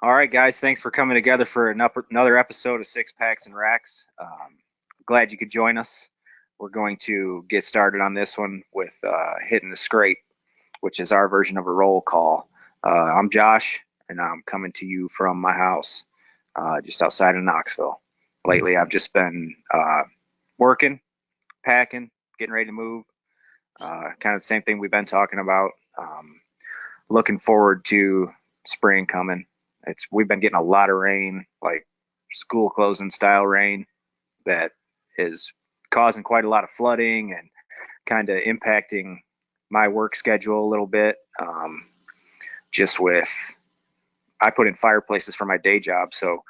All right, guys, thanks for coming together for another episode of Six Packs and Racks. Glad you could join us. We're going to get started on this one with hitting the scrape, which is our version of a roll call. I'm Josh, and I'm coming to you from my house just outside of Knoxville. Lately, I've just been working, packing, getting ready to move. Kind of the same thing we've been talking about. Looking forward to spring coming. We've been getting a lot of rain, like school closing style rain, that is causing quite a lot of flooding and kind of impacting my work schedule a little bit. Just with I put in fireplaces for my day job, so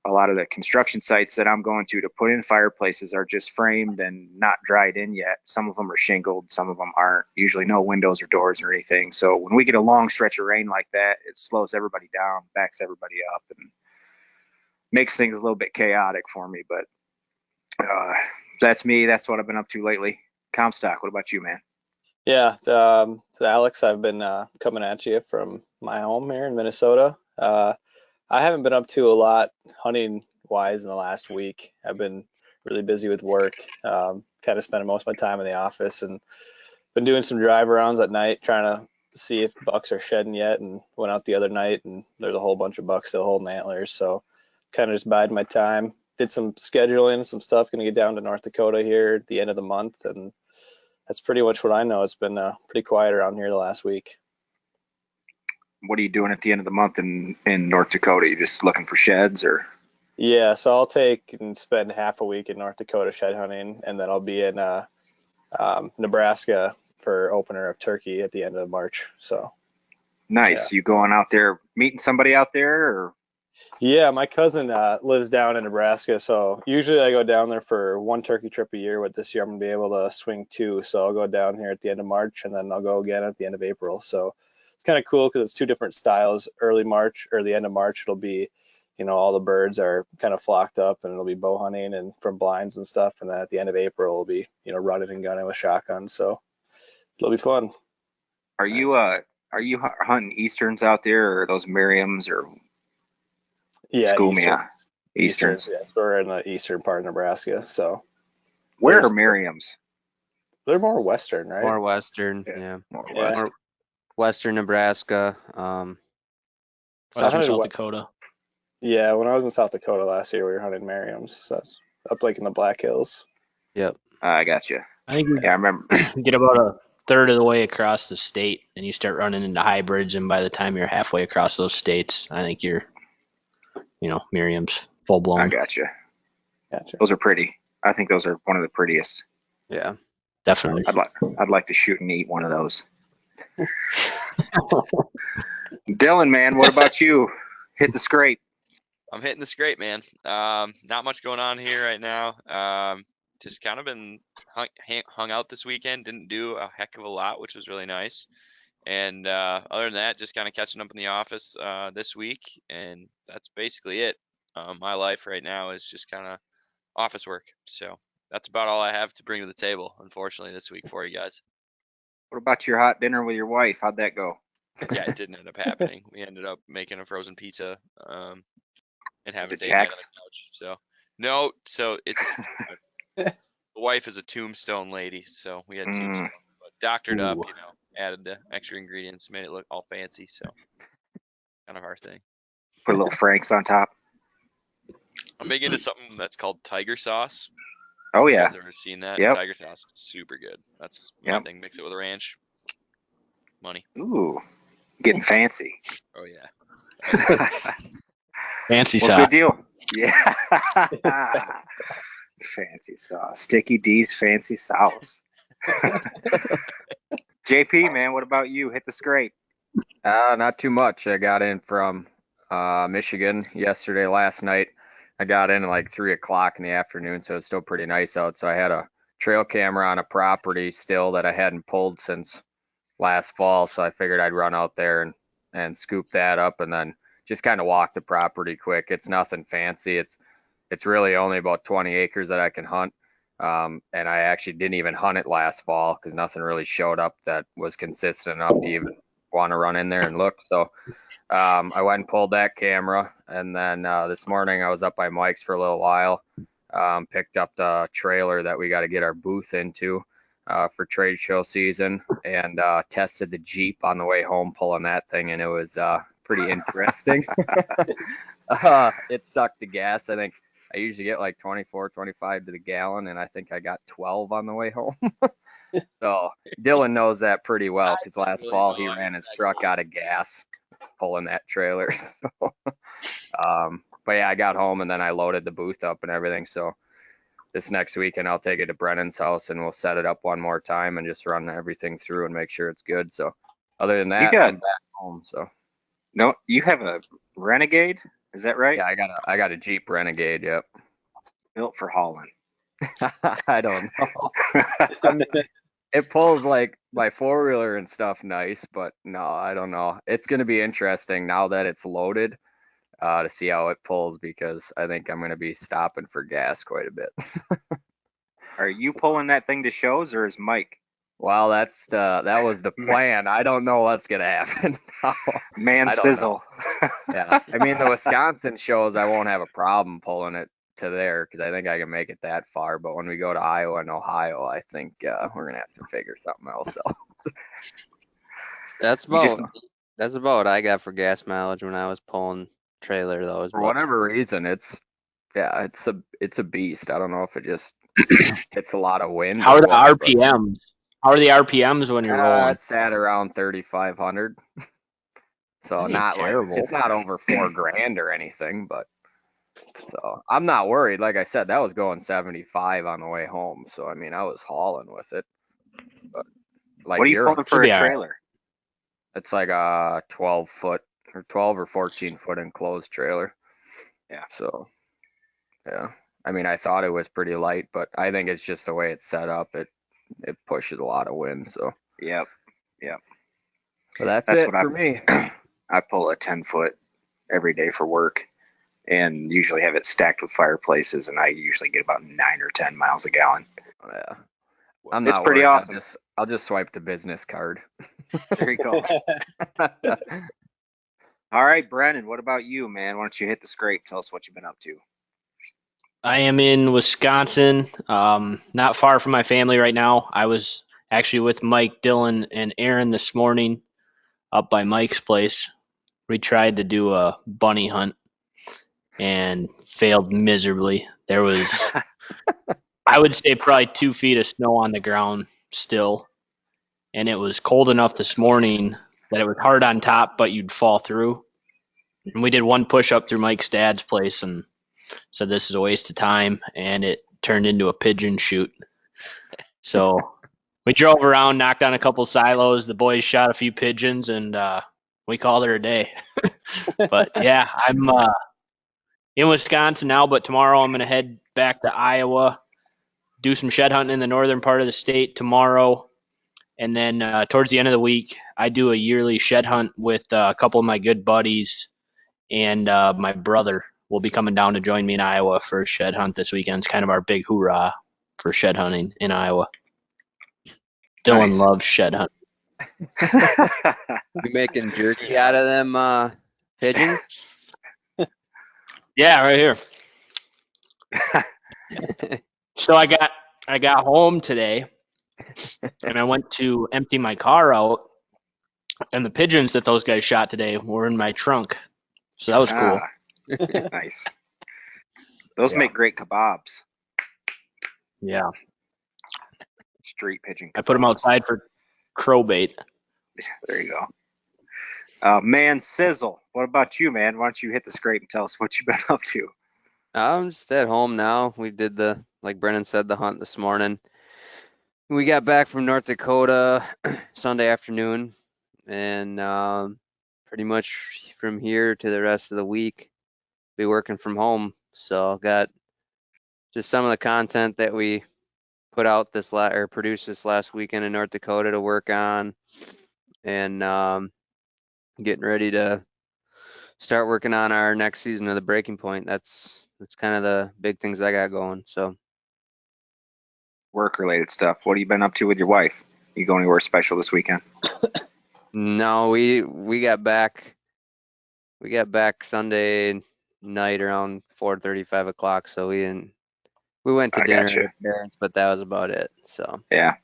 a lot of the construction sites that I'm going to put in fireplaces are just framed and not dried in yet. Some of them are shingled, some of them aren't. Usually no windows or doors or anything. So when we get a long stretch of rain like that, it slows everybody down, backs everybody up, and makes things a little bit chaotic for me. But that's me. That's what I've been up to lately. Comstock, what about you, man? Yeah, Alex, I've been coming at you from my home here in Minnesota. I haven't been up to a lot hunting wise in the last week. I've been really busy with work, kind of spending most of my time in the office and been doing some drive arounds at night trying to see if bucks are shedding yet, and went out the other night and there's a whole bunch of bucks still holding antlers. So kind of just biding my time. Did some scheduling, some stuff, gonna get down to North Dakota here at the end of the month, and that's pretty much what I know. It's been pretty quiet around here the last week. What are you doing at the end of the month in North Dakota? You just looking for sheds or? Yeah, so I'll take and spend half a week in North Dakota shed hunting, and then I'll be in Nebraska for opener of turkey at the end of March. So yeah, Nice. You going out there meeting somebody out there or? yeah. My cousin lives down in Nebraska, so usually I go down there for one turkey trip a year. But this year I'm gonna be able to swing two, so I'll go down here at the end of March, and then I'll go again at the end of April. So it's kind of cool because it's two different styles. Early March or the end of March, it'll be, all the birds are kind of flocked up, and it'll be bow hunting and from blinds and stuff. And then at the end of April, it'll be, running and gunning with shotguns. So it'll be fun. Are you Nice. hunting easterns out there or those Merriams or Yeah, school me out Easterns. easterns? Yeah, so we're in the eastern part of Nebraska, so Where are there's Merriams? they're more western, right? More western, Yeah, yeah. more Yeah. west. More western Nebraska. So I Western hunted South what? Dakota. Yeah, when I was in South Dakota last year, we were hunting Merriams. So that's up like in the Black Hills. Yep. I got you. I think Yeah, I remember. you get about a third of the way across the state, and you start running into hybrids, and by the time you're halfway across those states, I think you're, Miriam's full I blown. got you. Gotcha. Those are pretty. I think those are one of the prettiest. Yeah. Definitely. I'd like to shoot and eat one of those. Dylan, man, what about you? Hit the scrape. I'm hitting this great, man. Not much going on here right now. Just kind of been hung out this weekend. Didn't do a heck of a lot, which was really nice. And other than that, just kind of catching up in the office this week, and that's basically it. My life right now is just kind of office work. So that's about all I have to bring to the table, unfortunately, this week for you guys. What about your hot dinner with your wife? How'd that go? Yeah, it didn't end up happening. We ended up making a frozen pizza and Was having it date night on Jack's? the couch. So no, so it's the wife is a Tombstone lady, so we had Tombstone, but doctored up, Ooh. added the extra ingredients, made it look all fancy. So kind of our thing. Put a little Franks on top. I'm big into something that's called tiger sauce. Oh You yeah. guys ever seen that? Yep. Tiger sauce, super good. That's my Yep. thing. Mix it with a ranch, money. Ooh, getting fancy. Oh yeah. Fancy Well, sauce. good deal. Yeah. Fancy sauce. Sticky D's fancy sauce. JP, man, what about you? Hit the scrape. Not too much. I got in from Michigan last night. I got in at like 3 o'clock in the afternoon, so it's still pretty nice out. So I had a trail camera on a property still that I hadn't pulled since last fall. So I figured I'd run out there and scoop that up and then just kind of walk the property quick. It's nothing fancy. It's really only about 20 acres that I can hunt. And I actually didn't even hunt it last fall because nothing really showed up that was consistent enough to even want to run in there and look. So I went and pulled that camera, and then this morning I was up by Mike's for a little while. Picked up the trailer that we got to get our booth into for trade show season, and tested the Jeep on the way home pulling that thing, and it was pretty interesting. It sucked the gas. I think I usually get like 24, 25 to the gallon, and I think I got 12 on the way home. So Dylan knows that pretty well, because last really fall know. he I ran his truck out of gas pulling that trailer. So, but yeah, I got home and then I loaded the booth up and everything. So this next weekend I'll take it to Brennan's house and we'll set it up one more time and just run everything through and make sure it's good. So other than that, I'm back home. So No, you have a Renegade, is that right? yeah, I got a Jeep Renegade. Yep. Built for hauling. I don't know. It pulls like my four-wheeler and stuff nice, but no, I don't know. It's going to be interesting now that it's loaded to see how it pulls, because I think I'm going to be stopping for gas quite a bit. Are you pulling that thing to shows, or is Mike? Well, that was the plan. I don't know what's going to happen now. Man I don't sizzle. Yeah, I mean, the Wisconsin shows, I won't have a problem pulling it to there because I think I can make it that far. But when we go to Iowa and Ohio, I think we're gonna have to figure something else out. That's You just- about that's about what I got for gas mileage when I was pulling trailer though. Is For about whatever reason, it's a beast. I don't know if it just hits a lot of wind. How or are the what, but, RPMs? How are the RPMs when you're rolling? it's at around 3,500. So That ain't not terrible. like, it's not over $4,000 or anything, but so I'm not worried. Like I said, that was going 75 on the way home. So I mean, I was hauling with it. But like what are you Europe, pulling for Should a be all right. trailer? it's like a 12-foot or 12 or 14-foot enclosed trailer. Yeah. So yeah, I mean, I thought it was pretty light, but I think it's just the way it's set up. It pushes a lot of wind. So Yep. but that's That's it what for me. I pull a 10-foot every day for work, and usually have it stacked with fireplaces, and I usually get about 9 or 10 miles a gallon. Yeah. I'm It's not pretty worried. awesome. I'll just swipe the business card. There you go. All right, Brennan, what about you, man? Why don't you hit the scrape? Tell us what you've been up to. I am in Wisconsin, not far from my family right now. I was actually with Mike, Dylan, and Aaron this morning up by Mike's place. We tried to do a bunny hunt and failed miserably. There was, I would say, probably 2 feet of snow on the ground still. And it was cold enough this morning that it was hard on top, but you'd fall through. And we did one push up through Mike's dad's place and said this is a waste of time, and it turned into a pigeon shoot. So we drove around, knocked on a couple silos. The boys shot a few pigeons, and we called it a day. But yeah, I'm in Wisconsin now, but tomorrow I'm going to head back to Iowa, do some shed hunting in the northern part of the state tomorrow. And then towards the end of the week, I do a yearly shed hunt with a couple of my good buddies, and my brother will be coming down to join me in Iowa for a shed hunt this weekend. It's kind of our big hoorah for shed hunting in Iowa. Dylan Nice. loves shed hunting. you making jerky out of them pigeons? Yeah, right here. So I got home today, and I went to empty my car out, and the pigeons that those guys shot today were in my trunk. So that was cool. Nice. Those Yeah. make great kebabs. Yeah, Street pigeon kebabs. I put them outside for crow bait. There you go. Man Sizzle, what about you, man? Why don't you hit the scrape and tell us what you've been up to? I'm just at home now. We did like Brennan said, the hunt this morning. We got back from North Dakota Sunday afternoon, and pretty much from here to the rest of the week, be working from home. So got just some of the content that we put out produced this last weekend in North Dakota to work on, and getting ready to start working on our next season of the Breaking Point. That's kind of the big things I got going. So Work-related stuff. What have you been up to with your wife? You go anywhere special this weekend? No, we got back Sunday night around 4:30, 5 o'clock. So we went to I dinner got at you. her parents, but that was about it. So Yeah.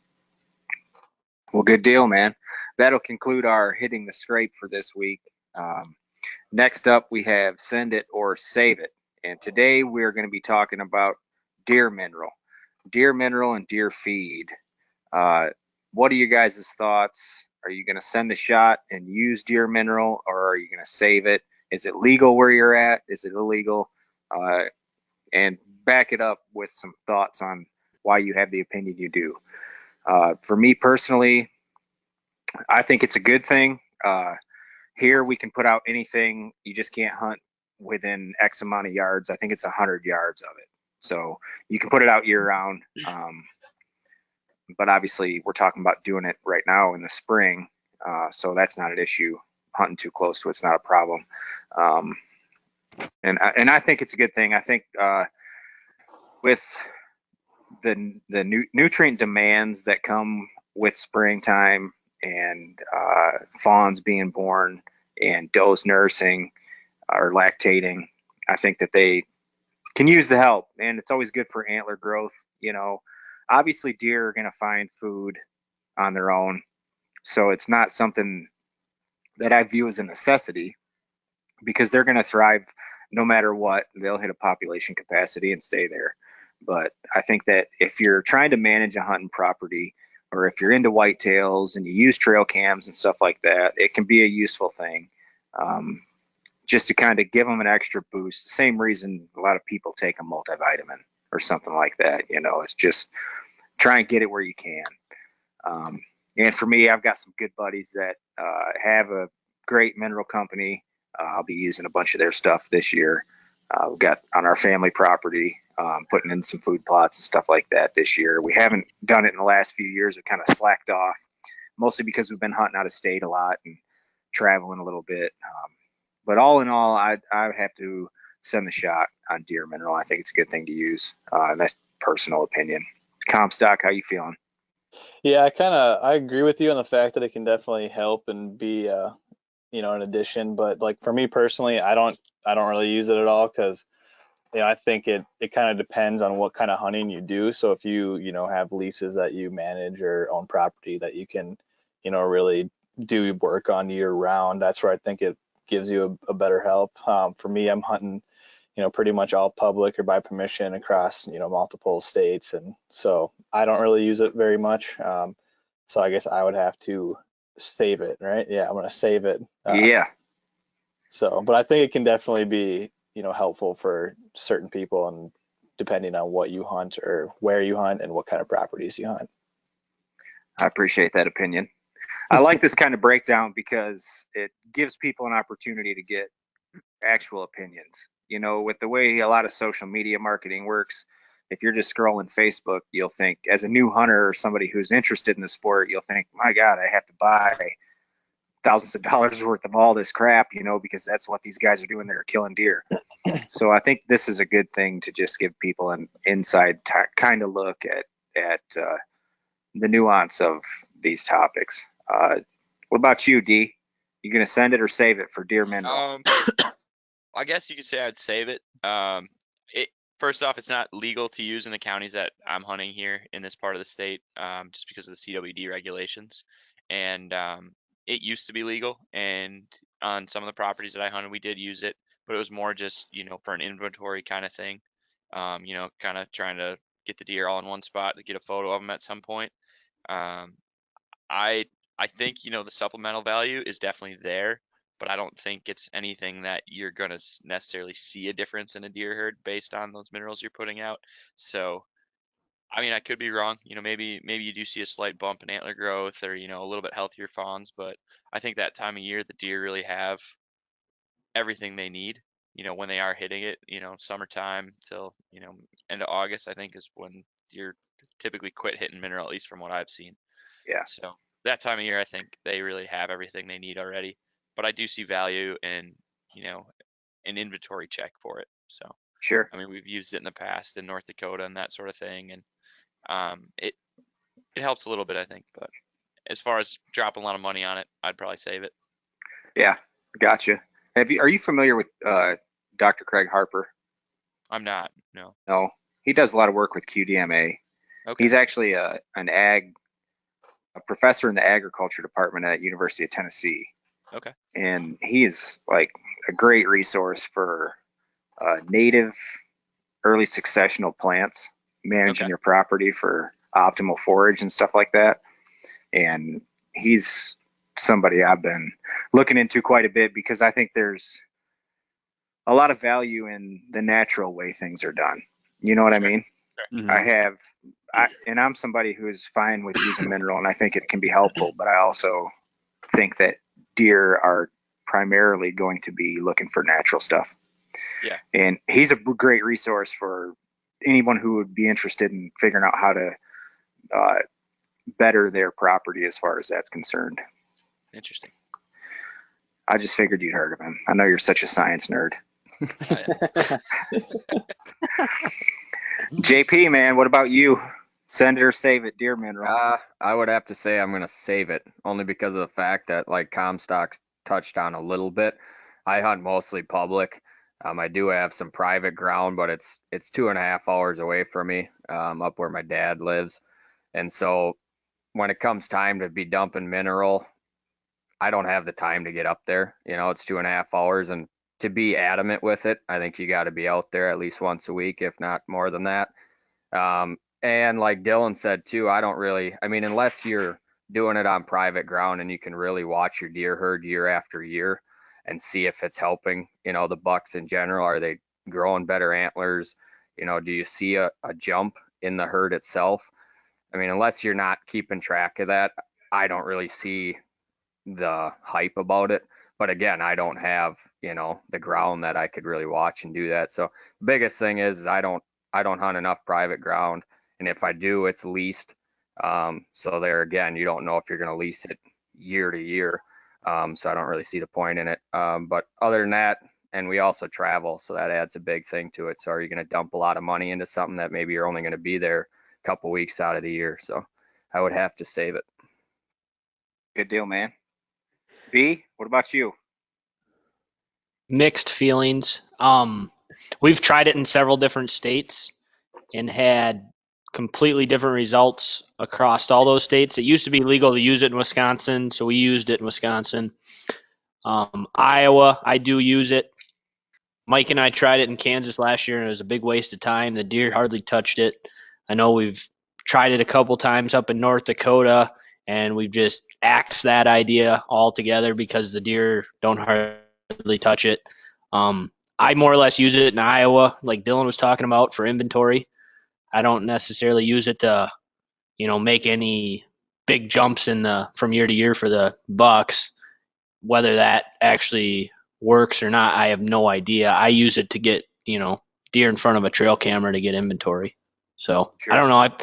Well, good deal, man. That'll conclude our hitting the scrape for this week. Um, Next up, we have send it or save it. And today we're going to be talking about deer mineral, and deer feed. Uh, what are you guys' thoughts? Are you going to send the shot and use deer mineral, or are you going to save it? Is it legal where you're at? Is it illegal? Uh, and back it up with some thoughts on why you have the opinion you do. For me personally, I think it's a good thing. Here we can put out anything. You just can't hunt within X amount of yards. I think it's 100 yards of it. So you can put it out year round. But obviously we're talking about doing it right now in the spring. So that's not an issue. Hunting too close to it's not a problem. Um, and I think it's a good thing. I think with the nutrient demands that come with springtime and fawns being born and does nursing or lactating, I think that they can use the help, and it's always good for antler growth. Obviously deer are going to find food on their own, so it's not something that I view as a necessity because they're going to thrive no matter what. They'll hit a population capacity and stay there. But I think that if you're trying to manage a hunting property, or if you're into whitetails and you use trail cams and stuff like that, it can be a useful thing. Um, just to kind of give them an extra boost. The same reason a lot of people take a multivitamin or something like that. It's just try and get it where you can. And for me, I've got some good buddies that have a great mineral company. I'll be using a bunch of their stuff this year. We've got on our family property, putting in some food plots and stuff like that this year. We haven't done it in the last few years. We've kind of slacked off, mostly because we've been hunting out of state a lot and traveling a little bit. But all in all, I have to send the shot on deer mineral. I think it's a good thing to use. And that's personal opinion. Comstock, how you feeling? Yeah, I agree with you on the fact that it can definitely help and be an addition, but like for me personally, I don't really use it at all because I think it kind of depends on what kind of hunting you do. So if you have leases that you manage or own property that you can really do work on year round, that's where I think it gives you a better help. For me, I'm hunting pretty much all public or by permission across multiple states, and so I don't really use it very much. So I guess I would have to save it, right? Yeah, I'm gonna save it. Yeah, But I think it can definitely be helpful for certain people, and depending on what you hunt or where you hunt and what kind of properties you hunt. I appreciate that opinion. I like this kind of breakdown because it gives people an opportunity to get actual opinions. With the way a lot of social media marketing works, if you're just scrolling Facebook, you'll think, as a new hunter or somebody who's interested in the sport, you'll think, my God, I have to buy thousands of dollars worth of all this crap, because that's what these guys are doing. They're killing deer. So I think this is a good thing to just give people an inside kind of look at the nuance of these topics. What about you, D? You gonna send it or save it for deer mineral? I guess you could say I'd save it. It first off, it's not legal to use in the counties that I'm hunting here in this part of the state, just because of the CWD regulations. And it used to be legal, and on some of the properties that I hunted, we did use it, but it was more just for an inventory kind of thing. Kind of trying to get the deer all in one spot to get a photo of them at some point. Um, I I think the supplemental value is definitely there, but I don't think it's anything that you're gonna necessarily see a difference in a deer herd based on those minerals you're putting out. So I mean, I could be wrong. Maybe you do see a slight bump in antler growth or a little bit healthier fawns, but I think that time of year the deer really have everything they need. When they are hitting it, summertime till end of August, I think is when deer typically quit hitting mineral, at least from what I've seen. Yeah, So that time of year, I think they really have everything they need already. But I do see value in, an inventory check for it. So, sure. I mean, we've used it in the past in North Dakota and that sort of thing, and it helps a little bit, I think. But as far as dropping a lot of money on it, I'd probably save it. Yeah, gotcha. Are you familiar with Dr. Craig Harper? I'm not. No. No, he does a lot of work with QDMA. Okay. He's actually a professor in the agriculture department at University of Tennessee. Okay. And he is like a great resource for native early successional plants, managing Okay. your property for optimal forage and stuff like that. And he's somebody I've been looking into quite a bit because I think there's a lot of value in the natural way things are done. You know what I Sure. mean? Mhm. I'm somebody who is fine with using mineral, and I think it can be helpful. But I also think that deer are primarily going to be looking for natural stuff. Yeah. And he's a great resource for anyone who would be interested in figuring out how to better their property as far as that's concerned. Interesting. I just figured you'd heard of him. I know you're such a science nerd. JP, man, what about you? Send it or save it, deer mineral. I would have to say I'm going to save it only because of the fact that, like Comstock touched on a little bit, I hunt mostly public. I do have some private ground, but it's 2.5 hours away from me, up where my dad lives. And so when it comes time to be dumping mineral, I don't have the time to get up there. It's 2.5 hours, and to be adamant with it, I think you got to be out there at least once a week, if not more than that. And like Dylan said too, I mean, unless you're doing it on private ground and you can really watch your deer herd year after year and see if it's helping, the bucks in general. Are they growing better antlers? Do you see a jump in the herd itself? I mean, unless you're not keeping track of that, I don't really see the hype about it. But again, I don't have, the ground that I could really watch and do that. So the biggest thing is I don't hunt enough private ground. And if I do, it's leased. So there again, you don't know if you're going to lease it year to year. So I don't really see the point in it. But other than that, and we also travel, so that adds a big thing to it. So are you going to dump a lot of money into something that maybe you're only going to be there a couple weeks out of the year? So I would have to save it. Good deal, man. B, what about you? Mixed feelings. We've tried it in several different states and had completely different results across all those states. It used to be legal to use it in Wisconsin, so we used it in Wisconsin. Iowa, I do use it. Mike and I tried it in Kansas last year, and it was a big waste of time. The deer hardly touched it. I know we've tried it a couple times up in North Dakota, and we've just axed that idea altogether because the deer don't hardly touch it. I more or less use it in Iowa, like Dylan was talking about, for inventory. I don't necessarily use it to, make any big jumps from year to year for the bucks. Whether that actually works or not, I have no idea. I use it to get, deer in front of a trail camera to get inventory. So Sure. I don't know.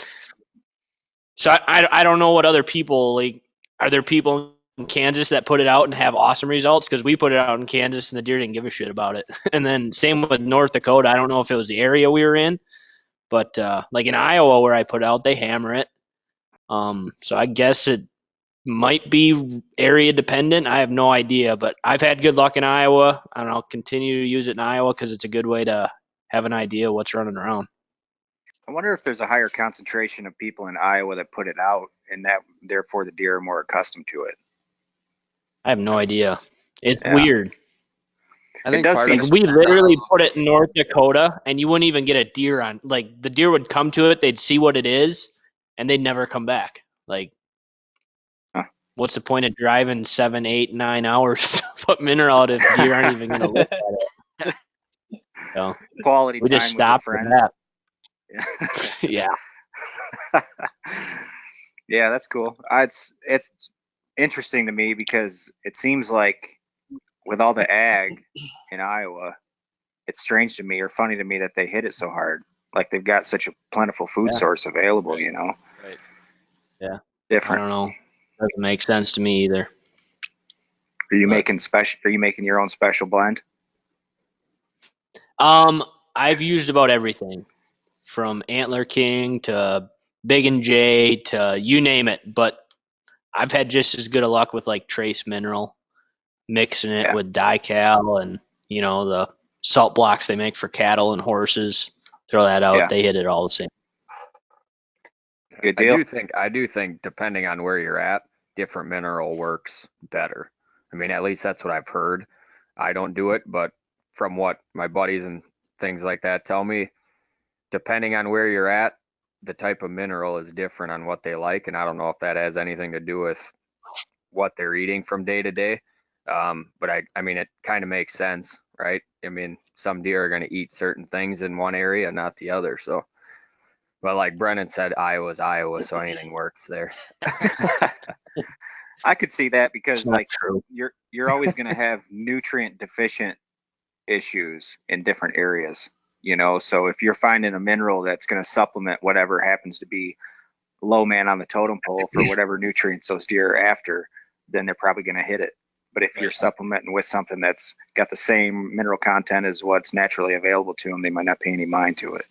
I don't know what other people like. Are there people in Kansas that put it out and have awesome results? Because we put it out in Kansas and the deer didn't give a shit about it. And then same with North Dakota. I don't know if it was the area we were in, but like in Iowa where I put it out, they hammer it. So I guess it might be area dependent. I have no idea, but I've had good luck in Iowa, and I'll continue to use it in Iowa because it's a good way to have an idea of what's running around. I wonder if there's a higher concentration of people in Iowa that put it out, and that therefore the deer are more accustomed to it. I have no idea. It's Yeah. weird. I It think does part seem of Like it we depends on literally how put it in North Dakota, and you wouldn't even get a deer on. Like the deer would come to it, they'd see what it is, and they'd never come back. Like, Huh. what's the point of driving 7, 8, 9 hours to put mineral out if deer aren't even going to look at it? So quality we just time with your stopped for friends. that. Yeah. Yeah, that's cool. It's interesting to me because it seems like with all the ag in Iowa, it's strange to me or funny to me that they hit it so hard. Like they've got such a plentiful food Yeah. source available, Right. Yeah. I Different. don't know. Doesn't make sense to me either. Are you But- making special? Are you making your own special blend? I've used about everything from Antler King to Big and J to you name it, but I've had just as good of luck with like trace mineral, mixing it Yeah. with dical and the salt blocks they make for cattle and horses. Throw that out, Yeah. they hit it all the same. Good I deal. do think depending on where you're at, different mineral works better. I mean, at least that's what I've heard. I don't do it, but from what my buddies and things like that tell me, depending on where you're at, the type of mineral is different on what they like, and I don't know if that has anything to do with what they're eating from day to day. But I mean, it kind of makes sense, right? I mean, some deer are going to eat certain things in one area, not the other. So, but like Brennan said, Iowa's Iowa, so anything works there. I could see that It's because not like true. you're always going to have nutrient deficient issues in different areas, so if you're finding a mineral that's going to supplement whatever happens to be low man on the totem pole for whatever nutrients those deer are after, then they're probably going to hit it. But if you're Right. supplementing with something that's got the same mineral content as what's naturally available to them, they might not pay any mind to it.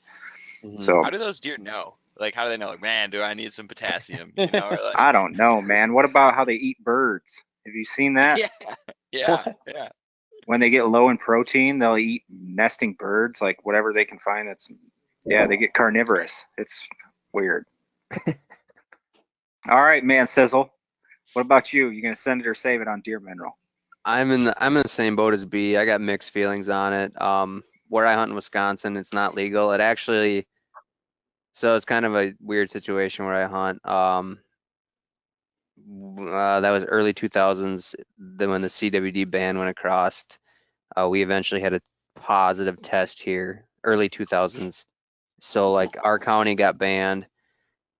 So How do those deer know? Like, how do they know? Like, man, do I need some potassium? Or like, I don't know, man. What about how they eat birds? Have you seen that? yeah. When they get low in protein, they'll eat nesting birds, like whatever they can find. They get carnivorous. It's weird. All right, man, Sizzle. What about you? You gonna send it or save it on deer mineral? I'm in the same boat as B. I got mixed feelings on it. Where I hunt in Wisconsin, it's not legal. So it's kind of a weird situation where I hunt. That was early 2000s, then when the CWD ban went across. We eventually had a positive test here, early 2000s. So like our county got banned,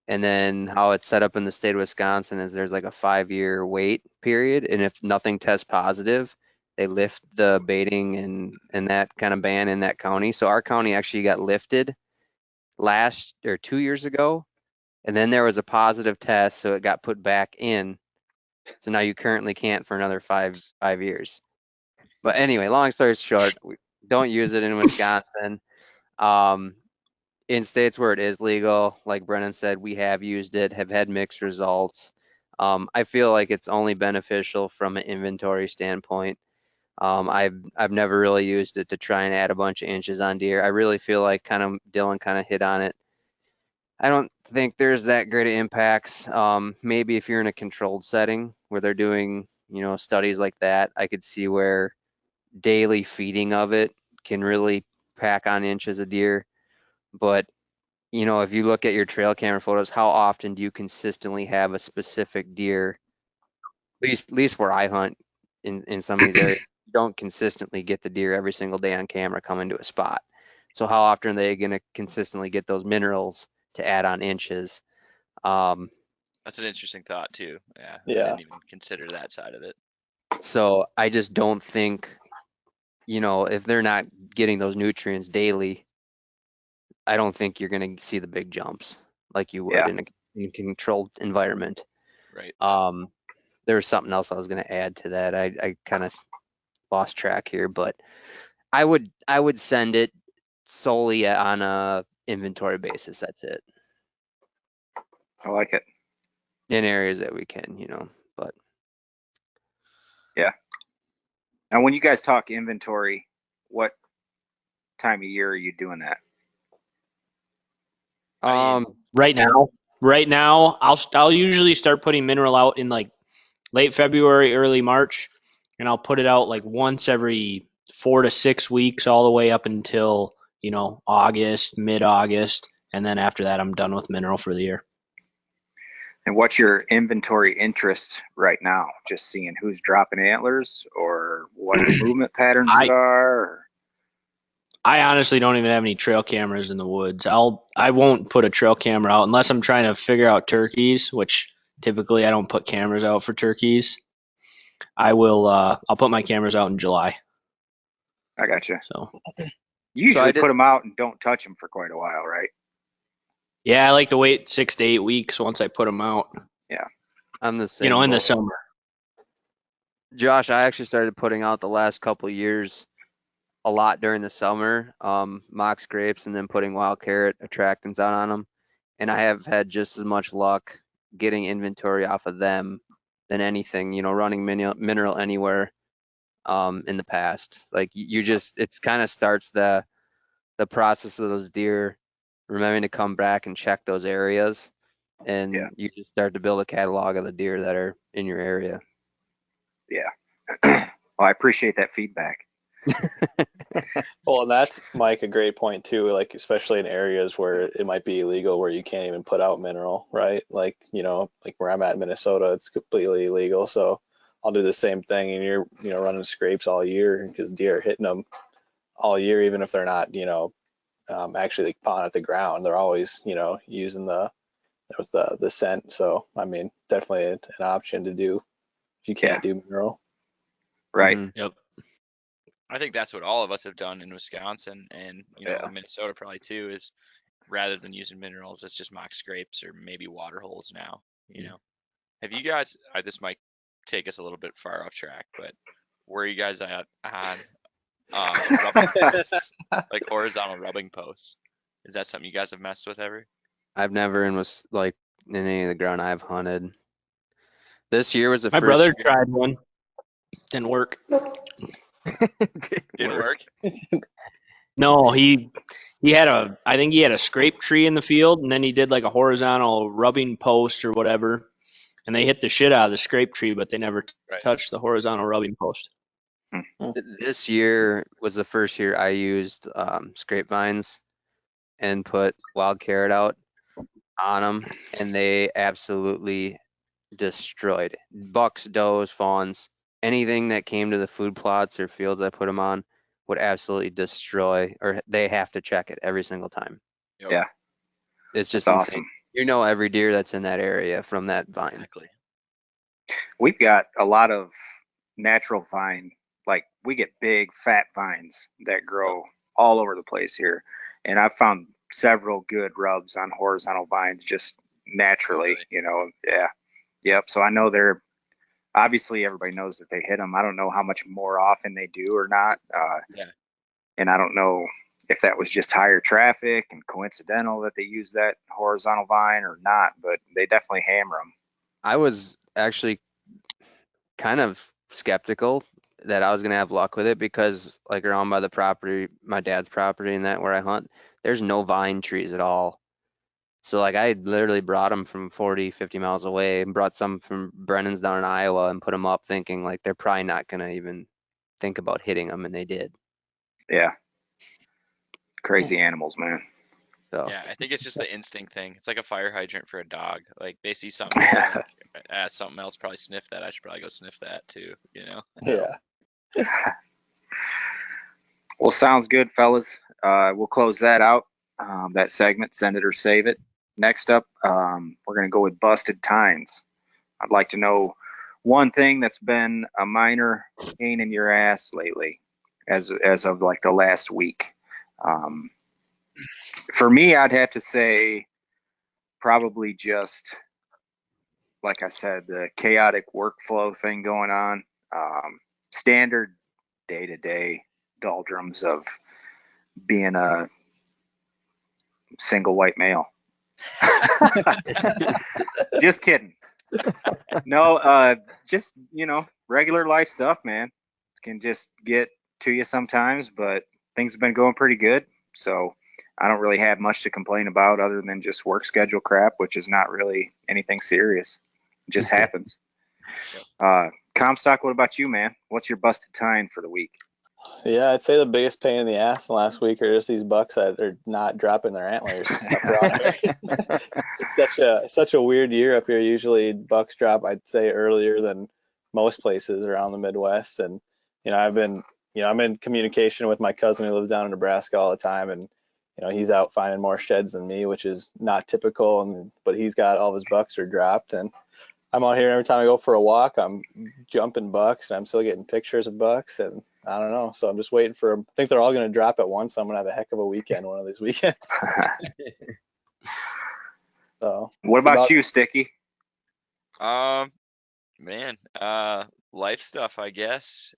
and then how it's set up in the state of Wisconsin is there's like a 5-year wait period, and if nothing tests positive, they lift the baiting and that kind of ban in that county. So our county actually got lifted 2 years ago, and then there was a positive test, so it got put back in. So now you currently can't for another five years. But anyway, long story short, we don't use it in Wisconsin. In states where it is legal, like Brennan said, we have used it, have had mixed results. I feel like it's only beneficial from an inventory standpoint. I've never really used it to try and add a bunch of inches on deer. I really feel like Dylan kind of hit on it. I don't think there's that great of impacts. Maybe if you're in a controlled setting where they're doing, studies like that, I could see where daily feeding of it can really pack on inches of deer. But if you look at your trail camera photos, how often do you consistently have a specific deer? At least where I hunt in some of these areas, you don't consistently get the deer every single day on camera coming to a spot. So how often are they going to consistently get those minerals to add on inches? That's an interesting thought too. Yeah. I Yeah. didn't even consider that side of it. So I just don't think, if they're not getting those nutrients daily, I don't think you're going to see the big jumps like you would Yeah. in a controlled environment. Right. There was something else I was going to add to that. I kind of lost track here, but I would send it solely on a inventory basis. That's it. I like it. In areas that we can, but Yeah. Now, when you guys talk inventory, what time of year are you doing that? I mean, Right now, I'll usually start putting mineral out in like late February, early March, and I'll put it out like once every 4 to 6 weeks, all the way up until August, mid-August, and then after that, I'm done with mineral for the year. And what's your inventory interest right now? Just seeing who's dropping antlers or what the movement patterns I are? Or... I honestly don't even have any trail cameras in the woods. I won't put a trail camera out unless I'm trying to figure out turkeys, which typically I don't put cameras out for turkeys. I'll put my cameras out in July. I got you. So You usually I did. put them out and don't touch them for quite a while, right? yeah, I like to wait 6 to 8 weeks once I put them out. Yeah. I'm the same. In the boat. summer. Josh, I actually started putting out the last couple of years a lot during the summer, mock scrapes, and then putting wild carrot attractants out on them. And I have had just as much luck getting inventory off of them than anything, running mineral anywhere in the past. Like you just, it's kind of starts the process of those deer remembering to come back and check those areas, Yeah. and you just start to build a catalog of the deer that are in your area. Yeah. Well, I appreciate that feedback. Well, and that's, Mike, a great point too, like especially in areas where it might be illegal, where you can't even put out mineral, right? Like, like where I'm at in Minnesota, it's completely illegal. So I'll do the same thing, and you're, running scrapes all year because deer are hitting them all year, even if they're not, actually like pawing at the ground. They're always, using with the scent. So, I mean, definitely an option to do if you can't do mineral. Right. Mhm. Yep. I think that's what all of us have done in Wisconsin and Yeah. Minnesota probably too, is rather than using minerals, it's just mock scrapes or maybe water holes now. Have you guys? This might take us a little bit far off track, but where are you guys at on rubbing posts, like horizontal rubbing posts? Is that something you guys have messed with ever? I've never and was like in any of the ground I've hunted. This year was the My first brother year. tried one. Didn't work. Didn't work. No, I think he had a scrape tree in the field, and then he did like a horizontal rubbing post or whatever, and they hit the shit out of the scrape tree, but they never Right. touched the horizontal rubbing post. This year was the first year I used scrape vines and put wild carrot out on them, and they absolutely destroyed bucks, does, fawns, anything that came to the food plots or fields I put them on would absolutely destroy, or they have to check it every single time. Yep. Yeah. It's just That's insane. awesome. Every deer that's in that area from that vine. Exactly. We've got a lot of natural vine, like we get big fat vines that grow all over the place here. And I've found several good rubs on horizontal vines just naturally, Really? Yeah. Yep. So I know they're obviously everybody knows that they hit them. I don't know how much more often they do or not. Yeah. And I don't know if that was just higher traffic and coincidental that they use that horizontal vine or not, but they definitely hammer them. I was actually kind of skeptical that I was gonna have luck with it because like around by the property, my dad's property and that where I hunt, there's no vine trees at all. So like I literally brought them from 40, 50 miles away and brought some from Brennan's down in Iowa and put them up thinking like they're probably not gonna even think about hitting them, and they did. Yeah. Crazy animals, man. So Yeah, I think it's just the instinct thing. It's like a fire hydrant for a dog. Like they see something, they're like, something else probably sniff that. I should probably go sniff that too. Yeah. Well, sounds good, fellas. We'll close that out, that segment, send it or save it. Next up, we're going to go with busted tines. I'd like to know one thing that's been a minor pain in your ass lately as of like the last week. For me, I'd have to say probably just, like I said, the chaotic workflow thing going on, standard day-to-day doldrums of being a single white male. Just kidding. No, just regular life stuff, man. Can just get to you sometimes, but things have been going pretty good. So I don't really have much to complain about other than just work schedule crap, which is not really anything serious. It just happens. Comstock, what about you, man? What's your busted time for the week? Yeah, I'd say the biggest pain in the ass the last week are just these bucks that are not dropping their antlers up around here. It's such a weird year up here. Usually bucks drop, I'd say, earlier than most places around the Midwest. And I'm in communication with my cousin who lives down in Nebraska all the time, and he's out finding more sheds than me, which is not typical. But he's got all of his bucks are dropped, and I'm out here every time I go for a walk, I'm jumping bucks, and I'm still getting pictures of bucks, and I don't know. So I'm just waiting for them. I think they're all going to drop at once. So I'm going to have a heck of a weekend one of these weekends. So What about you, Sticky? Man, life stuff, I guess.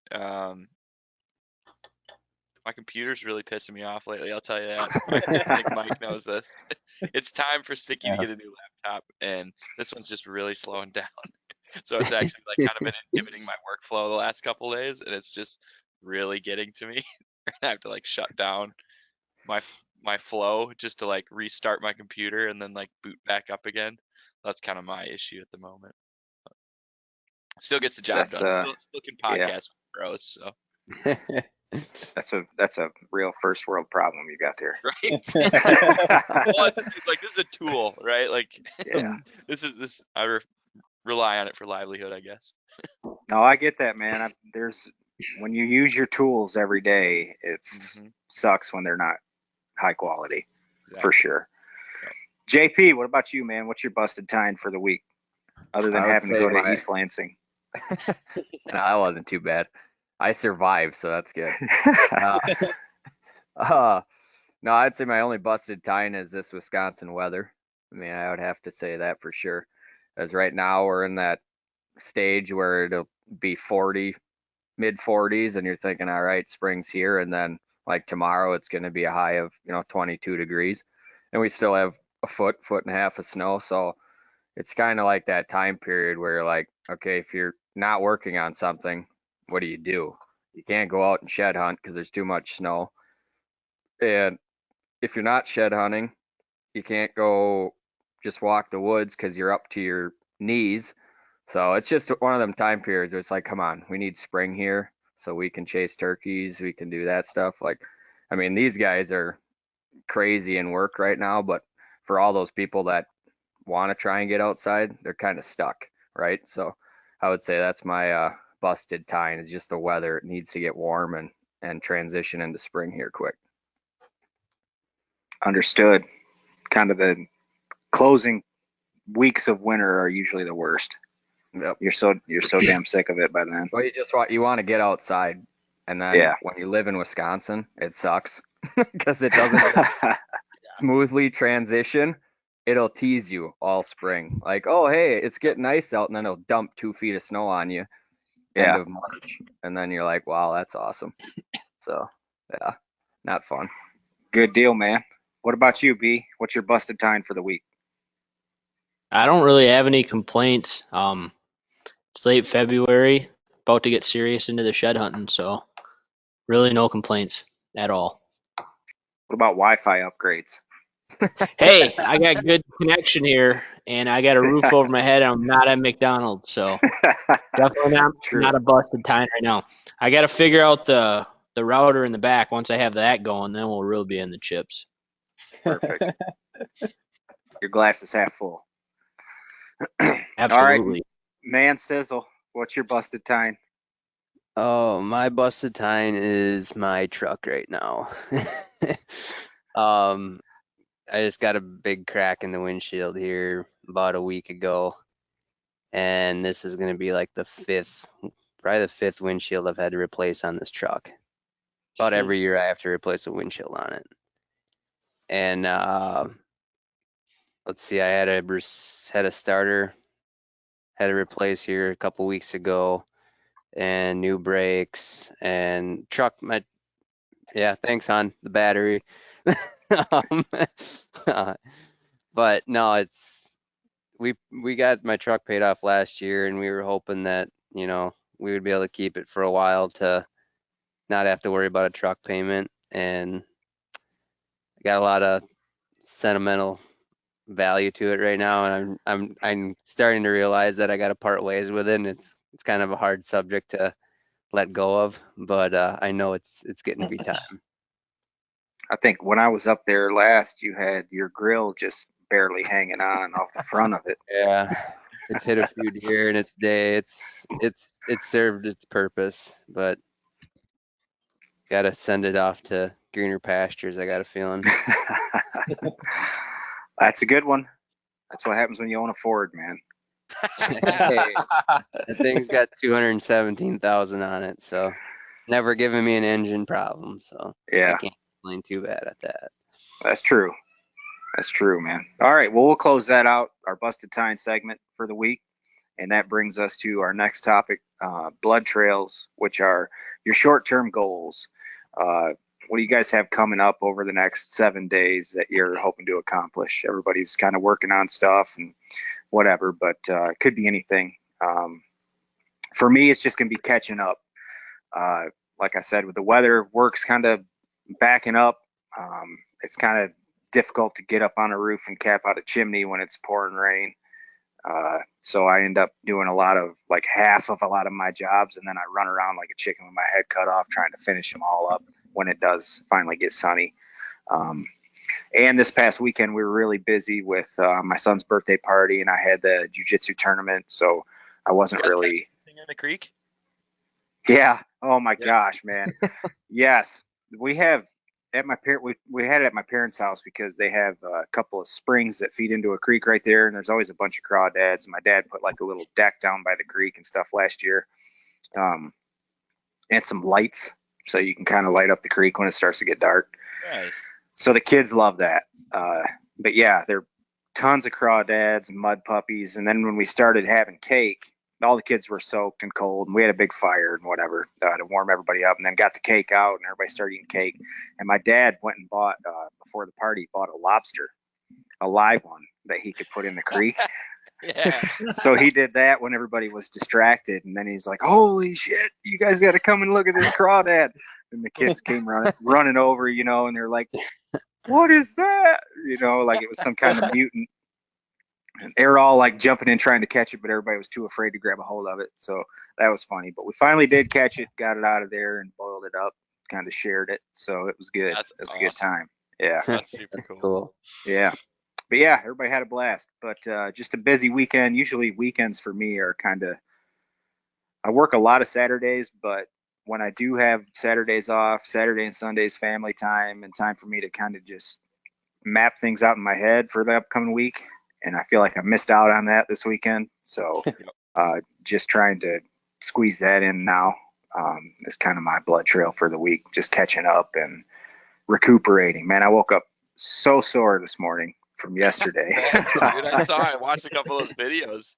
My computer's really pissing me off lately, I'll tell you that. I think Mike knows this. It's time for Sticky to get a new laptop, and this one's just really slowing down. So it's actually like kind of been inhibiting my workflow the last couple days, and it's just really getting to me. I have to like shut down my flow just to like restart my computer and then like boot back up again. That's kind of my issue at the moment. Still gets the So job that's done. Still can yeah, podcast with bros. So that's a real first world problem you got there. right. Well, it's like this is a tool, right? Like Yeah. this I rely on it for livelihood, I guess. No, I get that, man. There's when you use your tools every day, it's sucks when they're not high quality, for sure. Yep. JP, what about you, man? What's your busted time for the week, other than I would having to say go to my- East Lansing? No, that wasn't too bad. I survived, so that's good. No, I'd say my only busted time is this Wisconsin weather. I mean, I would have to say that for sure. As right now we're in that stage where it'll be 40, mid 40s, and you're thinking, all right, spring's here, and then like tomorrow it's going to be a high of 22 degrees, and we still have a foot and a half of snow. So it's kind of like that time period where you're like, okay, if you're not working on something, what do? You can't go out and shed hunt because there's too much snow. And if you're not shed hunting, you can't go just walk the woods because you're up to your knees. So it's just one of them time periods where it's like, come on, we need spring here so we can chase turkeys, we can do that stuff. Like, I mean, these guys are crazy in work right now, but for all those people that want to try and get outside, they're kind of stuck, right? So I would say that's my busted time is just the weather. It needs to get warm and transition into spring here quick. Understood. Kind of the closing weeks of winter are usually the worst. Yep. You're so damn sick of it by then. Well, you want to get outside, and then when you live in Wisconsin, it sucks because it doesn't smoothly transition. It'll tease you all spring, like, oh hey, it's getting nice out, and then it'll dump 2 feet of snow on you end of March, and then you're like, wow, that's awesome. So yeah, not fun. Good deal, man. What about you, B? What's your busted time for the week? I don't really have any complaints. It's late February, about to get serious into the shed hunting, so really no complaints at all. What about Wi-Fi upgrades? Hey, I got good connection here, and I got a roof over my head. And I'm not at McDonald's, so definitely not a busted time right now. I got to figure out the router in the back. Once I have that going, then we'll really be in the chips. Perfect. Your glass is half full. Absolutely. All right, man, Sizzle, what's your busted time? Oh, my busted time is my truck right now. I just got a big crack in the windshield here about a week ago, and this is going to be like probably the fifth windshield I've had to replace on this truck. About every year I have to replace a windshield on it. And let's see, I had a starter, had to replace here a couple weeks ago, and new brakes and yeah, thanks hon, the battery. But no, we got my truck paid off last year, and we were hoping that we would be able to keep it for a while to not have to worry about a truck payment. And I got a lot of sentimental value to it right now, and I'm starting to realize that I got to part ways with it. And it's kind of a hard subject to let go of, but I know it's getting to be time. I think when I was up there last, you had your grill just barely hanging on off the front of it. Yeah, it's hit a few deer in its day. It's served its purpose, but gotta send it off to greener pastures, I got a feeling. That's a good one. That's what happens when you own a Ford, man. Hey, that thing's got 217,000 on it, so never given me an engine problem, so Yeah, I can't complain too bad at that. that's true. That's true, man. All right, well, we'll close that out, our busted time segment for the week. And that brings us to our next topic, blood trails, which are your short-term goals. What do you guys have coming up over the next 7 days that you're hoping to accomplish? Everybody's kind of working on stuff and whatever, but it could be anything. For me, it's just going to be catching up. Like I said, with the weather, work's kind of backing up. It's kind of difficult to get up on a roof and cap out a chimney when it's pouring rain. So I end up doing half of a lot of my jobs, and then I run around like a chicken with my head cut off trying to finish them all up when it does finally get sunny. And this past weekend we were really busy with my son's birthday party, and I had the jiu-jitsu tournament, so I wasn't really in the creek. Yeah. Oh my Yeah. gosh, man. Yes, we have at my parent. We had it at my parents' house because they have a couple of springs that feed into a creek right there, and there's always a bunch of crawdads. My dad put like a little deck down by the creek and stuff last year, and some lights so you can kind of light up the creek when it starts to get dark. Nice. So the kids love that. But yeah, there are tons of crawdads and mud puppies, and then when we started having cake, all the kids were soaked and cold, and we had a big fire and whatever to warm everybody up, and then got the cake out, and everybody started eating cake. And my dad went and bought before the party, bought a lobster, a live one that he could put in the creek. Yeah. So he did that when everybody was distracted, and then he's like, "Holy shit, you guys got to come and look at this crawdad!" And the kids came running over, and they're like, "What is that?" Like it was some kind of mutant. And they were all like jumping in trying to catch it, but everybody was too afraid to grab a hold of it. So that was funny. But we finally did catch it, got it out of there, and boiled it up. Kind of shared it, so it was good. That's It was awesome. a good time. Yeah, That's super cool. Cool. yeah. But yeah, everybody had a blast. But just a busy weekend. Usually weekends for me are I work a lot of Saturdays, but when I do have Saturdays off, Saturday and Sundays family time, and time for me to kind of just map things out in my head for the upcoming week. And I feel like I missed out on that this weekend. So just trying to squeeze that in now is kind of my blood trail for the week, just catching up and recuperating. Man, I woke up so sore this morning from yesterday. Dude, I watched a couple of those videos.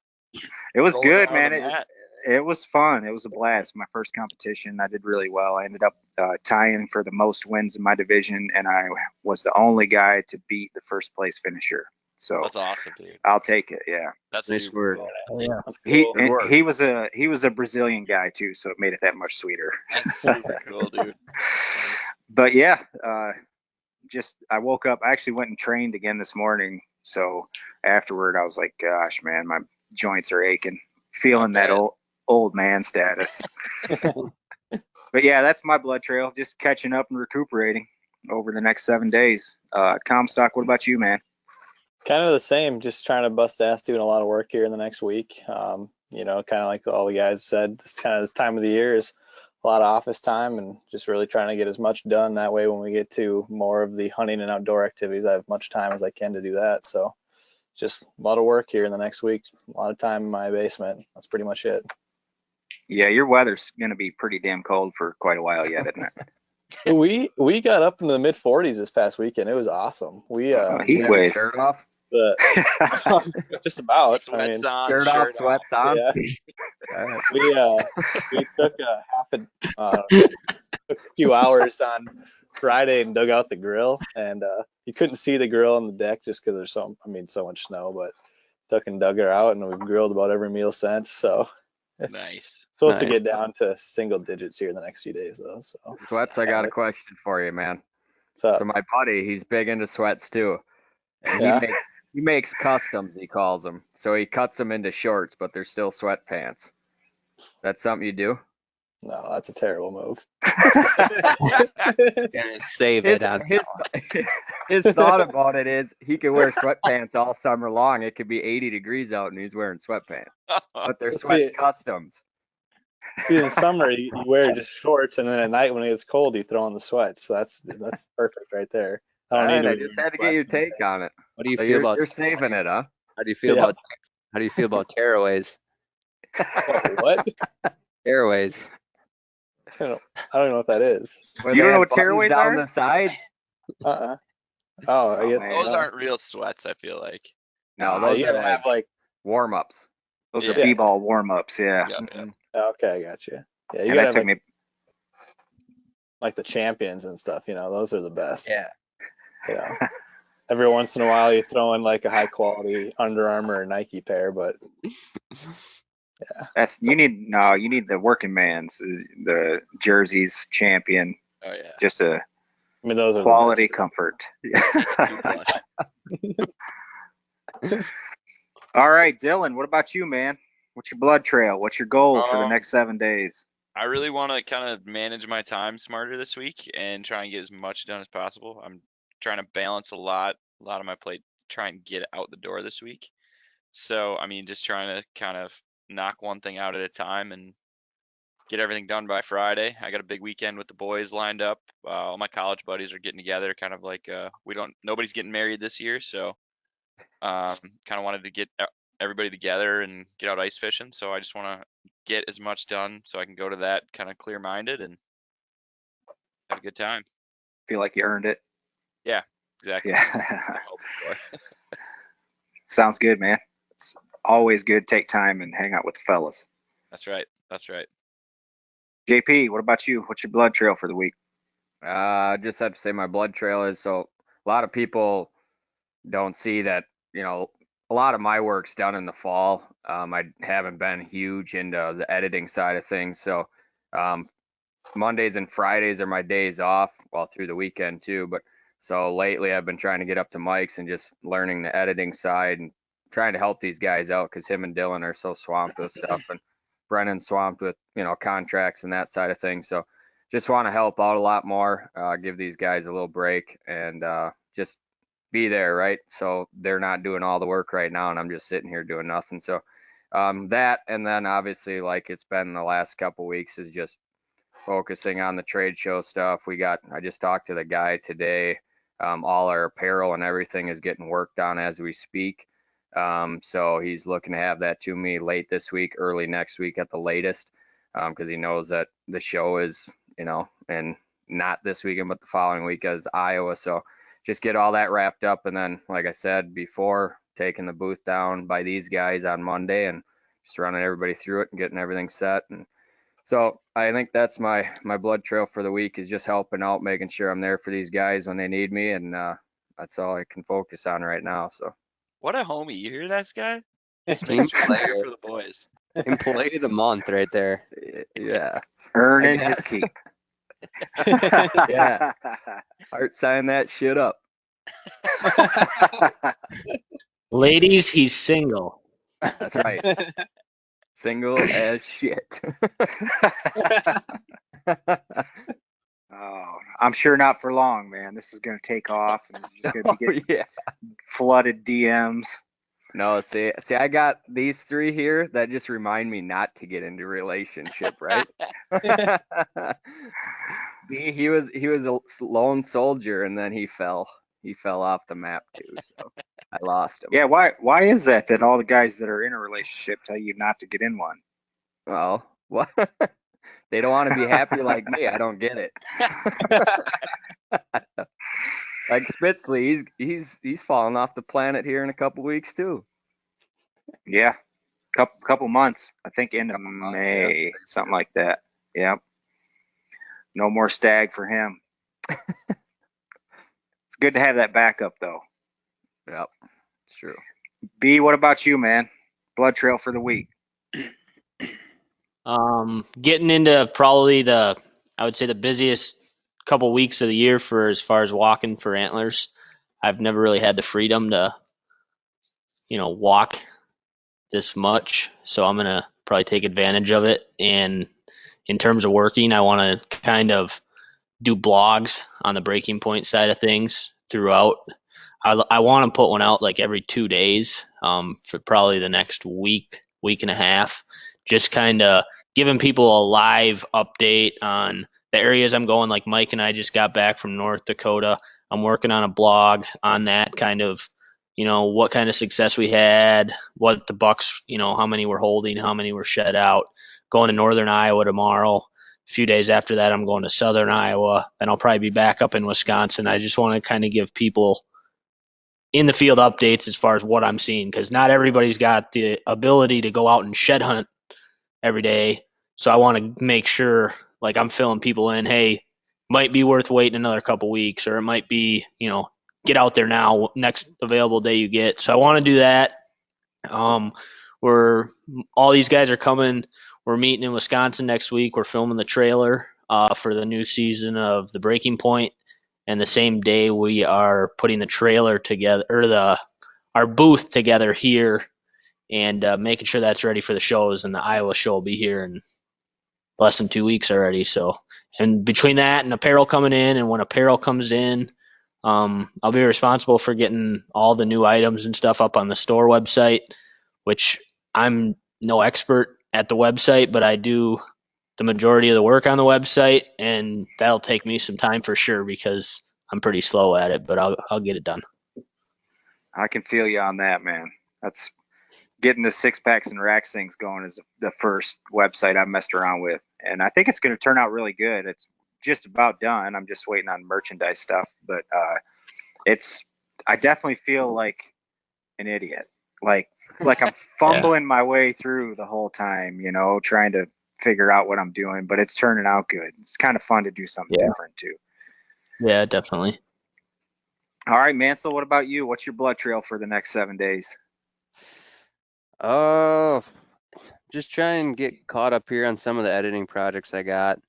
It was Rolling good, around man. on the mat. It was fun. It was a blast. My first competition, I did really well. I ended up tying for the most wins in my division, and I was the only guy to beat the first place finisher. So That's awesome, dude. I'll take it. Yeah. That's Nice super work. cool. Oh, yeah, that's cool. He was a Brazilian guy too, so it made it that much sweeter. That's super cool, dude. But yeah, I woke up. I actually went and trained again this morning. So afterward, I was like, gosh, man, my joints are aching. Feeling that old man status. But yeah, that's my blood trail. Just catching up and recuperating over the next 7 days. Comstock, what about you, man? Kind of the same, just trying to bust ass doing a lot of work here in the next week. Kind of like all the guys said, this time of the year is a lot of office time, and just really trying to get as much done. That way when we get to more of the hunting and outdoor activities, I have much time as I can to do that. So just a lot of work here in the next week, a lot of time in my basement. That's pretty much it. Yeah, your weather's going to be pretty damn cold for quite a while yet, isn't it? We got up into the mid 40s this past weekend. It was awesome. We heat wave. Shirt off. Just about. Sweats on, Shirt off, sweats on. Yeah. We took took a few hours on Friday and dug out the grill, and you couldn't see the grill on the deck just because there's so much snow, but took and dug her out, and we've grilled about every meal since. So it's Nice. supposed to get down to single digits here in the next few days, though. So Sweats, I got a question for you, man. what's up? So my buddy, he's big into sweats too. And Yeah. he makes customs, he calls them. So he cuts them into shorts, but they're still sweatpants. That's something you do? No, that's a terrible move. Gonna save it on His thought about it is he could wear sweatpants all summer long. It could be 80 degrees out and he's wearing sweatpants. But they're sweats customs. See, in summer you wear just shorts, and then at night when it gets cold, you throw on the sweats. So that's perfect right there. All right, I be just had to get your take on it. What do you So feel about you're saving it, huh? how do you feel Yeah. about how do you feel about tearaways? What? Tearaways. I don't know what that is. Where You they don't know have what buttons tearaways down are? the sides? Oh, I guess man. Those aren't real sweats, I feel like. No, No, those you are gotta have like. warm-ups. Those Yeah. are b-ball warm-ups, yeah. Yeah. Okay, I got you. Yeah, you And gotta that have took me. like the champions and stuff. Those are the best. Yeah. Every once in a while you throw in like a high quality Under Armour or Nike pair, but You need the working man's, the jerseys champion, Oh yeah. just a I mean, those are quality the best. comfort. Too plush. All right, Dylan, what about you, man? What's your blood trail? What's your goal for the Um, next 7 days? I really want to kind of manage my time smarter this week and try and get as much done as possible. I'm trying to balance a lot of my plate, try and get out the door this week. So, I mean, just trying to kind of knock one thing out at a time and get everything done by Friday. I got a big weekend with the boys lined up. All my college buddies are getting together, kind of like nobody's getting married this year, so kind of wanted to get everybody together and get out ice fishing. So I just want to get as much done so I can go to that kind of clear-minded and have a good time. Feel like you earned it. Yeah, exactly. Yeah. What I'm hoping for. Sounds good, man. It's always good to take time and hang out with the fellas. That's right. That's right. JP, what about you? What's your blood trail for the week? I just have to say my blood trail is, so a lot of people don't see that, a lot of my work's done in the fall. I haven't been huge into the editing side of things. So um, Mondays and Fridays are my days off, well, through the weekend too. But so lately I've been trying to get up to Mike's and just learning the editing side and trying to help these guys out because him and Dylan are so swamped with stuff and Brennan's swamped with, contracts and that side of things. So just want to help out a lot more, give these guys a little break and just be there, right? So they're not doing all the work right now and I'm just sitting here doing nothing. So that, and then obviously like it's been the last couple weeks is just focusing on the trade show stuff. I just talked to the guy today. All our apparel and everything is getting worked on as we speak. So he's looking to have that to me late this week, early next week at the latest, because he knows that the show is, and not this weekend, but the following week is Iowa. So just get all that wrapped up. And then, like I said before, taking the booth down by these guys on Monday and just running everybody through it and getting everything set. And so I think that's my blood trail for the week is just helping out, making sure I'm there for these guys when they need me, and that's all I can focus on right now. So What a homie. You hear that, guy? Just Team making sure he's player, here for the boys. employee of the month right there. yeah, Earning I his guess. keep. Yeah. Art, sign that shit up. Ladies, he's single. That's right. Single as shit. Oh, I'm sure not for long, man. This is going to take off, and you're just going to be getting Yeah. flooded DMs. No, see, I got these three here that just remind me not to get into a relationship, right? B, he was a lone soldier, and then he fell off the map too. So I lost him. Yeah, why is that all the guys that are in a relationship tell you not to get in one? Well, what? They don't want to be happy like me. I don't get it. Like Spitzley, he's falling off the planet here in a couple weeks too. Yeah, couple months. I think end of months, May, yeah. something like that. Yep. No more stag for him. It's good to have that backup though. Yep, it's true. B, what about you, man? Blood trail for the week. Getting into probably I would say the busiest couple weeks of the year for as far as walking for antlers. I've never really had the freedom to, walk this much, so I'm gonna probably take advantage of it. And in terms of working, I want to kind of do blogs on the breaking point side of things throughout. I want to put one out like every 2 days, for probably the next week and a half, just kind of giving people a live update on the areas I'm going. Like Mike and I just got back from North Dakota. I'm working on a blog on that kind of, what kind of success we had, what the bucks, how many we're holding, how many were shed out. Going to Northern Iowa tomorrow. A few days after that, I'm going to Southern Iowa. Then I'll probably be back up in Wisconsin. I just want to kind of give people in the field updates as far as what I'm seeing, because not everybody's got the ability to go out and shed hunt every day. So I want to make sure like I'm filling people in. Hey, might be worth waiting another couple weeks, or it might be, get out there now, next available day you get. So I want to do that. all these guys are coming. We're meeting in Wisconsin next week. We're filming the trailer for the new season of the Breaking Point, and the same day we are putting the trailer together, or our booth together here, and making sure that's ready for the shows. And the Iowa show will be here in less than 2 weeks already. So, and between that and apparel coming in, and when apparel comes in, I'll be responsible for getting all the new items and stuff up on the store website, which I'm no expert at the website, but I do the majority of the work on the website, and that'll take me some time for sure because I'm pretty slow at it, but I'll get it done. I can feel you on that, man. That's getting the six packs and racks things going is the first website I've messed around with, and I think it's going to turn out really good. It's just about done. I'm just waiting on merchandise stuff, but I definitely feel like an idiot, like I'm fumbling my way through the whole time, trying to figure out what I'm doing, but it's turning out good. It's kind of fun to do something different too. Yeah, definitely. All right, Mansell, what about you? What's your blood trail for the next 7 days? Oh, just try and get caught up here on some of the editing projects I got.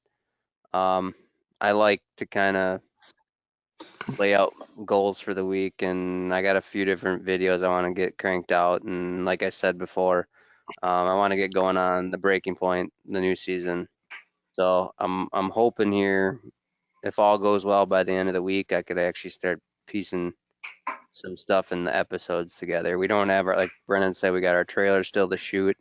I like to kind of lay out goals for the week, and I got a few different videos I want to get cranked out. And like I said before, I want to get going on the Breaking Point, the new season. So I'm hoping here, if all goes well by the end of the week, I could actually start piecing some stuff in the episodes together. We don't have like Brennan said, we got our trailer still to shoot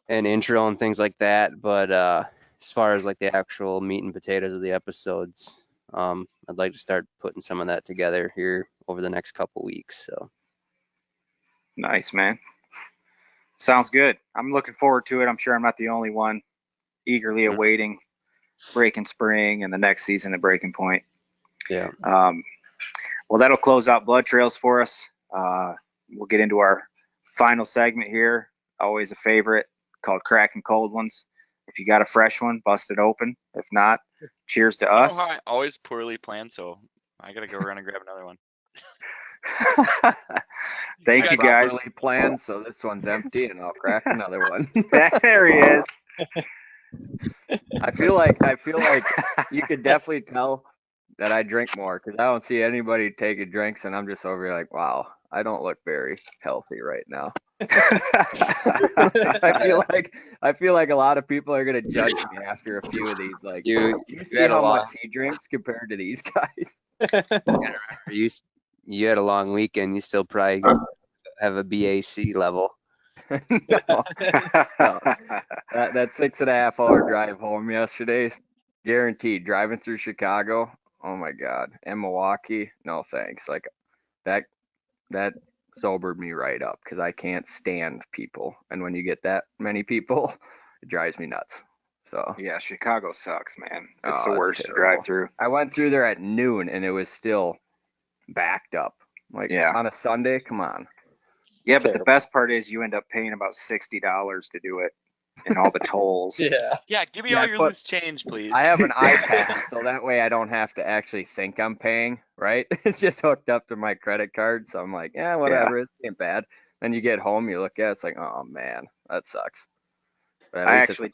and intro and things like that. But as far as like the actual meat and potatoes of the episodes, I'd like to start putting some of that together here over the next couple weeks. So Nice, man. Sounds good. I'm looking forward to it. I'm sure I'm not the only one eagerly awaiting Breaking Spring and the next season of Breaking Point. yeah. Well, that'll close out blood trails for us. We'll get into our final segment here. Always a favorite, called Cracking Cold Ones. If you got a fresh one, bust it open. If not, cheers to us. I always poorly plan, so I gotta go around and grab another one. Thank you, guys. Properly planned, so this one's empty, and I'll crack another one. There he is. I feel like you could definitely tell that I drink more because I don't see anybody taking drinks, and I'm just over here like, wow, I don't look very healthy right now. I feel like a lot of people are gonna judge me after a few of these. Like, you see had a how lot. much he drinks compared to these guys. You had a long weekend. You still probably have a BAC level. No. That 6.5 hour drive home yesterday, guaranteed. Driving through Chicago, oh my God, and Milwaukee, no thanks. Like that sobered me right up because I can't stand people, and when you get that many people, it drives me nuts. So yeah, Chicago sucks, man. It's the it's worst to terrible. drive through. I went through there at noon, and it was still backed up. Like on a Sunday, come on. Yeah, but the best part is you end up paying about $60 to do it, and all the tolls. Yeah, give me all your loose change, please. I have an iPad, so that way I don't have to actually think I'm paying, right? It's just hooked up to my credit card, so I'm like, yeah, whatever, it ain't bad. Then you get home, you look at it, it's like, oh man, that sucks. But at least it's not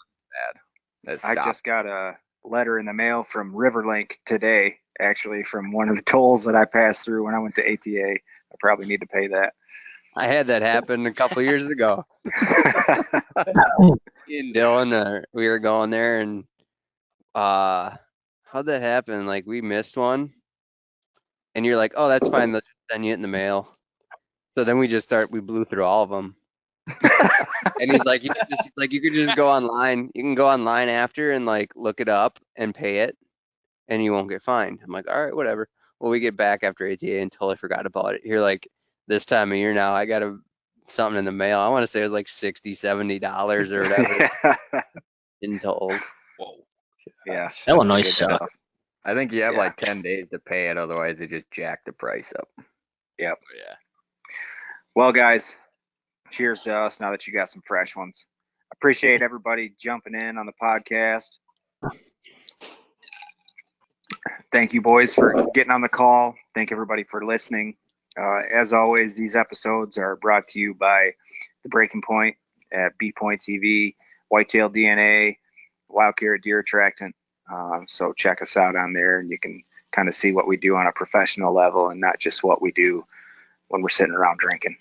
bad. I just got a letter in the mail from Riverlink today, actually, from one of the tolls that I passed through when I went to ATA. I probably need to pay that. I had that happen a couple years ago. Me and Dylan, we were going there, and how'd that happen? Like, we missed one, and you're like, oh, that's fine. They'll just send you it in the mail. So then we blew through all of them. And he's like, you could just go online. You can go online after and like look it up and pay it, and you won't get fined. I'm like, all right, whatever. Well, we get back after ATA and totally forgot about it. Here, like this time of year now, I got something in the mail. I want to say it was like $60, $70 or whatever in tolls. Whoa. Yeah, Illinois sucks. I think you have like 10 days to pay it, otherwise they just jack the price up. Yep. Yeah. Well, guys, cheers to us now that you got some fresh ones. Appreciate everybody jumping in on the podcast. Thank you, boys, for getting on the call. Thank everybody for listening. As always, these episodes are brought to you by The Breaking Point at B Point TV, Whitetail DNA, Wild Carrot Deer Attractant. So check us out on there, and you can kind of see what we do on a professional level and not just what we do when we're sitting around drinking.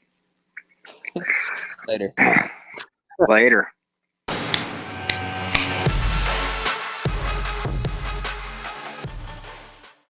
Later. Later.